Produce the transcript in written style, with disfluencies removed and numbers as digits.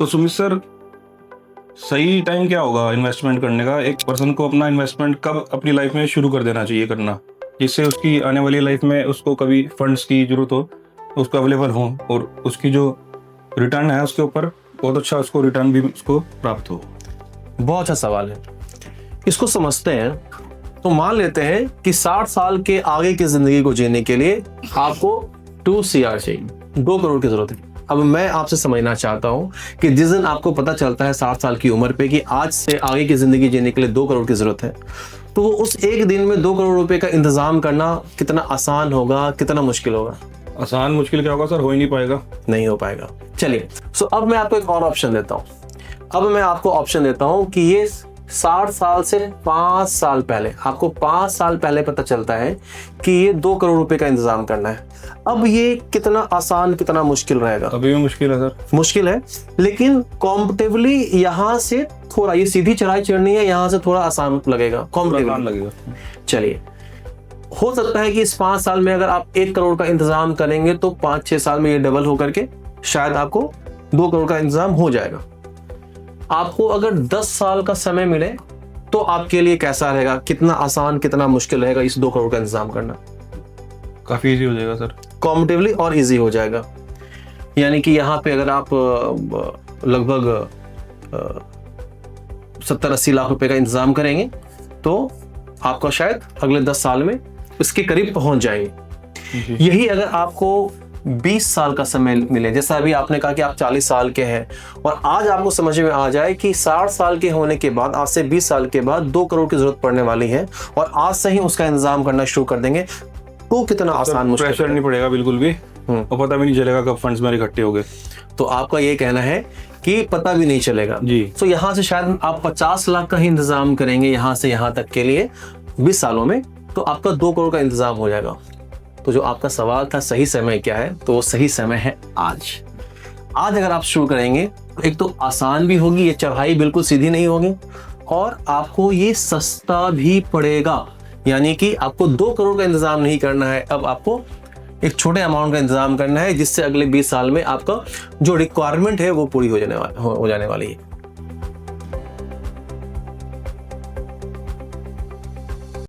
तो सुमित सर, सही टाइम क्या होगा इन्वेस्टमेंट करने का? एक पर्सन को अपना इन्वेस्टमेंट कब अपनी लाइफ में शुरू कर देना चाहिए करना, जिससे उसकी आने वाली लाइफ में उसको कभी फंड्स की जरूरत हो तो उसको अवेलेबल हो और उसकी जो रिटर्न है उसके ऊपर बहुत अच्छा उसको रिटर्न भी उसको प्राप्त हो? बहुत अच्छा सवाल है, इसको समझते हैं। तो मान लेते हैं कि 60 साल के आगे की जिंदगी को जीने के लिए आपको 2 CR चाहिए, 2 करोड़ की जरूरत है। अब मैं आपसे समझना चाहता हूं कि जिस दिन आपको पता चलता है 60 साल की उम्र पे कि आज से आगे की जिंदगी जीने के लिए 2 करोड़ की जरूरत है, तो उस एक दिन में 2 करोड़ रुपए का इंतजाम करना कितना आसान होगा, कितना मुश्किल होगा? आसान मुश्किल क्या होगा सर, हो ही नहीं पाएगा। नहीं हो पाएगा। चलिए, अब मैं आपको एक और ऑप्शन देता हूं। अब मैं आपको ऑप्शन देता हूं कि ये 60 साल से 5 साल पहले, आपको 5 साल पहले पता चलता है कि ये 2 करोड़ रुपए का इंतजाम करना है। अब ये कितना आसान, कितना मुश्किल रहेगा? अभी भी मुश्किल है सर। मुश्किल है, लेकिन कॉम्पिटिटिवली यहाँ से थोड़ा, ये सीधी चढ़ाई चढ़नी है, यहाँ से थोड़ा आसान लगेगा, कॉम्पिटिटिवली लगेगा। चलिए, हो सकता है कि इस 5 साल में अगर आप 1 करोड़ का इंतजाम करेंगे तो 5-6 साल में ये डबल होकर के शायद आपको 2 करोड़ का इंतजाम हो जाएगा। आपको अगर 10 साल का समय मिले तो आपके लिए कैसा रहेगा, कितना आसान, कितना मुश्किल रहेगा इस 2 करोड़ का इंतजाम करना? काफी इजी हो जाएगा सर, कॉम्पिटिटिवली और इजी हो जाएगा। यानी कि यहाँ पे अगर आप लगभग 70-80 लाख रुपए का इंतजाम करेंगे तो आपका शायद अगले 10 साल में इसके करीब पहुंच जाएंगे। यही अगर आपको 20 साल का समय मिले, जैसा अभी आपने कहा कि आप 40 साल के हैं, और आज आपको समझ में आ जाए कि 60 साल के होने के बाद, आज से 20 साल के बाद 2 करोड़ की जरूरत पड़ने वाली है और आज से ही उसका इंतजाम करना शुरू कर देंगे, तो कितना आसान, मुश्किल प्रेशर नहीं पड़ेगा बिल्कुल भी, और पता भी नहीं चलेगा कब फंड्स मेरे इकट्ठे हो गए। तो आपका ये कहना है कि पता भी नहीं चलेगा जी। तो यहाँ से शायद आप 50 लाख का ही इंतजाम करेंगे यहाँ से यहाँ तक के लिए 20 सालों में, तो आपका 2 करोड़ का इंतजाम हो जाएगा। तो जो आपका सवाल था सही समय क्या है, तो वो सही समय है आज। आज अगर आप शुरू करेंगे तो एक तो आसान भी होगी, ये चढ़ाई बिल्कुल सीधी नहीं होगी, और आपको ये सस्ता भी पड़ेगा। यानी कि आपको 2 करोड़ का इंतजाम नहीं करना है, अब आपको एक छोटे अमाउंट का इंतजाम करना है, जिससे अगले 20 साल में आपका जो रिक्वायरमेंट है वो पूरी हो जाने वाली है।